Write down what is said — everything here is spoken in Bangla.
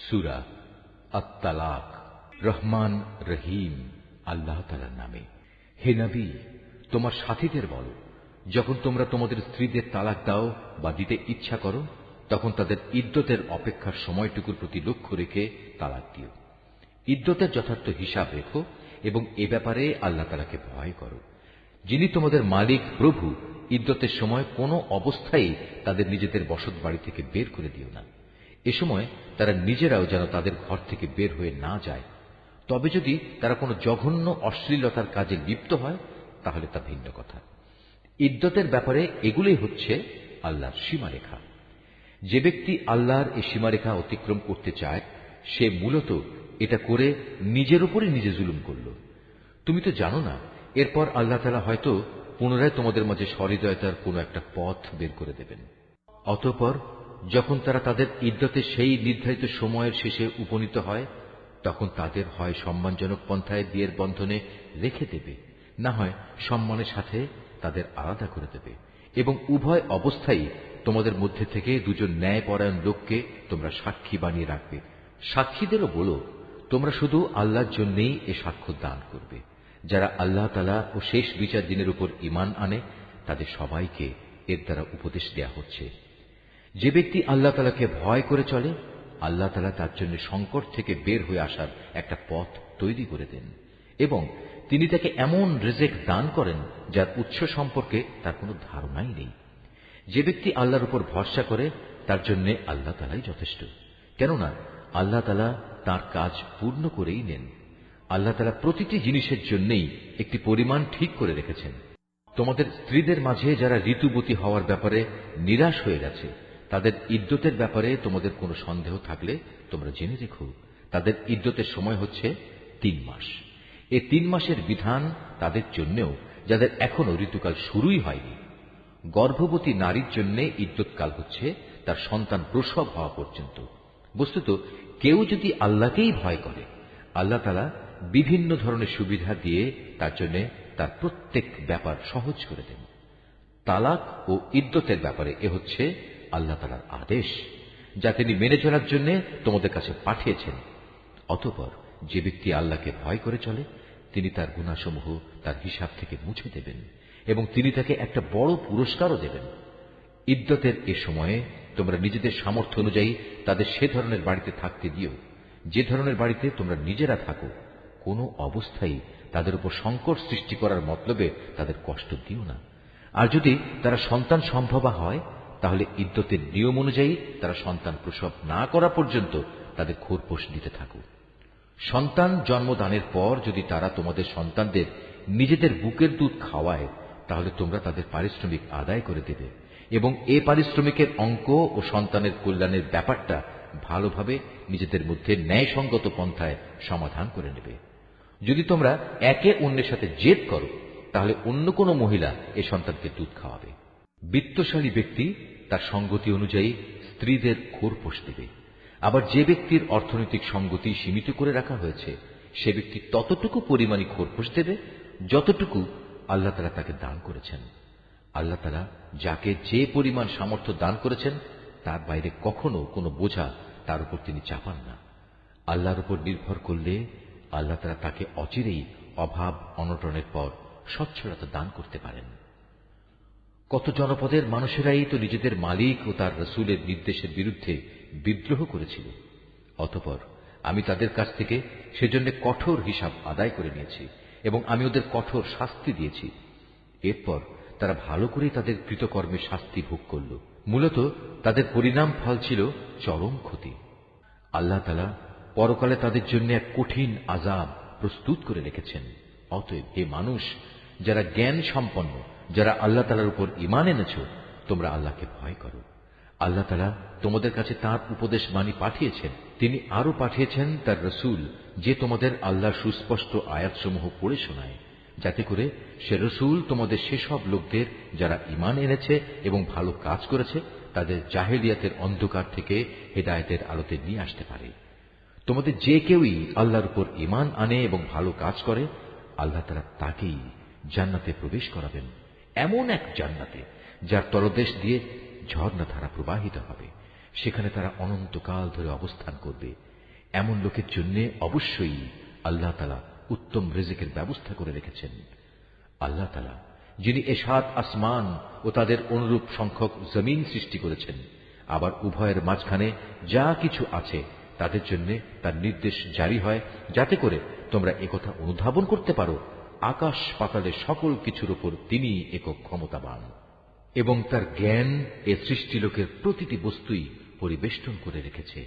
সূরা আত-তালাক। রহমান রহিম আল্লাহ তাআলার নামে। হে নবী, তোমার সাথীদের বলো, যখন তোমরা তোমাদের স্ত্রীদের তালাক দাও বা দিতে ইচ্ছা করো, তখন তাদের ইদ্যতের অপেক্ষার সময়টুকুর প্রতি লক্ষ্য রেখে তালাক দিও। ইদ্যতের যথার্থ হিসাব রেখো এবং এ ব্যাপারে আল্লাহ তাআলাকে ভয় করো। যিনি তোমাদের মালিক প্রভু, ইদ্যতের সময় কোনো অবস্থায় তাদের নিজেদের বসত বাড়ি থেকে বের করে দিও না। এ সময় তারা নিজেরাও যেন তাদের ঘর থেকে বের হয়ে না যায়। তবে যদি তারা কোনো জঘন্য অশ্লীলতার কাজে লিপ্ত হয়, তাহলে তা ভিন্ন কথা। ইদ্যতের ব্যাপারে এগুলোই হচ্ছে আল্লাহর সীমারেখা। যে ব্যক্তি আল্লাহর এই সীমারেখা অতিক্রম করতে চায়, সে মূলত এটা করে নিজের উপরই নিজে জুলুম করল। তুমি তো জানো না, এরপর আল্লাহ তাআলা হয়তো পুনরায় তোমাদের মাঝে সহৃদয়তার কোনো একটা পথ বের করে দেবেন। অতঃপর যখন তারা তাদের ইদ্যতে সেই নির্ধারিত সময়ের শেষে উপনীত হয়, তখন তাদের হয় সম্মানজনক পন্থায় বিয়ের বন্ধনে রেখে দেবে, না হয় সম্মানের সাথে তাদের আলাদা করে দেবে। এবং উভয় অবস্থায় তোমাদের মধ্যে থেকে দুজন ন্যায়পরায়ণ লোককে তোমরা সাক্ষী বানিয়ে রাখবে। সাক্ষীদেরও বলো, তোমরা শুধু আল্লাহর জন্যেই এ সাক্ষ্য দান করবে। যারা আল্লাহ তাআলা ও শেষ বিচার দিনের উপর ঈমান আনে, তাদের সবাইকে এর দ্বারা উপদেশ দেয়া হচ্ছে। যে ব্যক্তি আল্লাহ তাআলাকে ভয় করে চলে, আল্লাহ তাআলা তার জন্য সংকট থেকে বের হয়ে আসার একটা পথ তৈরি করে দেন এবং তিনি তাকে এমন রিজিক দান করেন যার উৎস সম্পর্কে তার কোনো ধারণাই নেই। যে ব্যক্তি আল্লাহর উপর ভরসা করে, তার জন্য আল্লাহ তাআলাই যথেষ্ট, কেননা আল্লাহ তাআলা তার কাজ পূর্ণ করেই নেন। আল্লাহ তাআলা প্রতিটি জিনিসের জন্যই একটি পরিমাণ ঠিক করে রেখেছেন। তোমাদের স্ত্রীদের মাঝে যারা ঋতুবতী হওয়ার ব্যাপারে নিরাশ হয়ে গেছে, তাদের ইদ্যতের ব্যাপারে তোমাদের কোনো সন্দেহ থাকলে তোমরা জেনে রেখো, তাদের ইদ্যতের সময় হচ্ছে 3 মাস। এই 3 মাসের বিধান তাদের জন্যেও যাদের এখনো ঋতুকাল শুরুই হয়নি। গর্ভবতী নারীর জন্য ইদ্যৎকাল হচ্ছে তার সন্তান প্রসব হওয়া পর্যন্ত। বস্তুত কেউ যদি আল্লাহকেই ভয় করে, আল্লাহ তাআলা বিভিন্ন ধরনের সুবিধা দিয়ে তার জন্য তার প্রত্যেক ব্যাপার সহজ করে দেন। তালাক ও ইদ্যতের ব্যাপারে এ হচ্ছে আল্লাহ তাআলার আদেশ, যা তিনি মেনে চলার জন্য তোমাদের কাছে পাঠিয়েছেন। অতঃপর যে ব্যক্তি আল্লাহকে ভয় করে চলে, তিনি তার গুনাহসমূহ তার হিসাব থেকে মুছে দেবেন এবং তিনি তাকে একটা বড় পুরস্কারও দেবেন। ইদ্যতের এ সময়ে তোমরা নিজেদের সামর্থ্য অনুযায়ী তাদের সে ধরনের বাড়িতে থাকতে দিও যে ধরনের বাড়িতে তোমরা নিজেরা থাকো। কোনো অবস্থায় তাদের উপর সংকট সৃষ্টি করার মতলবে তাদের কষ্ট দিও না। আর যদি তারা সন্তান সম্ভবা হয়, তাহলে ইদ্যতের নিয়ম অনুযায়ী তারা সন্তান প্রসব না করা পর্যন্ত তাদের খোরপোশ দিতে থাকো। সন্তান জন্মদানের পর যদি তারা তোমাদের সন্তানদের নিজেদের বুকের দুধ খাওয়ায়, তাহলে তোমরা তাদের পারিশ্রমিক আদায় করে দেবে এবং এ পারিশ্রমিকের অঙ্ক ও সন্তানের কল্যাণের ব্যাপারটা ভালোভাবে নিজেদের মধ্যে ন্যায়সঙ্গত পন্থায় সমাধান করে নেবে। যদি তোমরা একে অন্যের সাথে জেদ করো, তাহলে অন্য কোনো মহিলা এ সন্তানকে দুধ খাওয়াবে। বিত্তশালী ব্যক্তি তার সঙ্গতি অনুযায়ী স্ত্রীদের খোরপোশ দেবে। আবার যে ব্যক্তির অর্থনৈতিক সঙ্গতি সীমিত করে রাখা হয়েছে, সে ব্যক্তি ততটুকু পরিমাণে খোরপোশ দেবে যতটুকু আল্লাহ তাআলা তাকে দান করেছেন। আল্লাহ তাআলা যাকে যে পরিমাণ সামর্থ্য দান করেছেন, তার বাইরে কখনো কোনো বোঝা তার উপর তিনি চাপান না। আল্লাহর উপর নির্ভর করলে আল্লাহ তাআলা তাকে অচিরেই অভাব অনটনের পর সচ্ছলতা দান করতে পারেন। কত জনপদের মানুষেরাই তো নিজেদের মালিক ও তার রাসূলের নির্দেশের বিরুদ্ধে বিদ্রোহ করেছিল। অতঃপর আমি তাদের কাছ থেকে সেজন্য কঠোর হিসাব আদায় করে নিয়েছি এবং আমি ওদের কঠোর শাস্তি দিয়েছি। এরপর তারা ভালো করেই তাদের কৃতকর্মের শাস্তি ভোগ করল। মূলত তাদের পরিণাম ফল ছিল চরম ক্ষতি। আল্লাহ তাআলা পরকালে তাদের জন্য এক কঠিন আযাব প্রস্তুত করে রেখেছেন। অতএব হে মানুষ, যারা জ্ঞান সম্পন্ন, যারা আল্লাহ তাআলার উপর ঈমান এনেছ, তোমরা আল্লাহকে ভয় করো। আল্লাহ তাআলা তোমাদের কাছে তাঁর উপদেশ বাণী পাঠিয়েছেন। তিনি আরো পাঠিয়েছেন তার রাসূল, যে তোমাদের আল্লাহর সুস্পষ্ট আয়াতসমূহ পড়ে শোনায়, যাতে করে সে রাসূল তোমাদের সেসব লোকদের যারা ঈমান এনেছে এবং ভালো কাজ করেছে, তাদের জাহেলিয়াতের অন্ধকার থেকে হেদায়েতের আলোতে নিয়ে আসতে পারে। তোমাদের যে কেউই আল্লাহর উপর ঈমান আনে এবং ভালো কাজ করে, আল্লাহ তাআলা তাকেই জান্নাতে প্রবেশ করাবেন, এমন এক জান্নাতে যার তলদেশ দিয়ে ঝর্ণাধারা প্রবাহিত হবে। সেখানে তারা অনন্তকাল ধরে অবস্থান করবে এমন লোকের জন্য অবশ্যই আল্লাহ তাআলা উত্তম রিজিকের ব্যবস্থা করে রেখেছেন। আল্লাহ তাআলা যিনি এ ৭ আসমান ও তাদের অনুরূপ সংখ্যক জমিন সৃষ্টি করেছেন, আবার উভয়ের মাঝখানে যা কিছু আছে তাদের জন্য তার নির্দেশ জারি হয়, যাতে করে তোমরা একথা অনুধাবন করতে পারো আকাশ পাতালের সকল কিছুর উপর তিনি একক ক্ষমতাবান, এবং তার জ্ঞান এ সৃষ্টিলোকের প্রতিটি বস্তুই পরিবেষ্টন করে রেখেছে।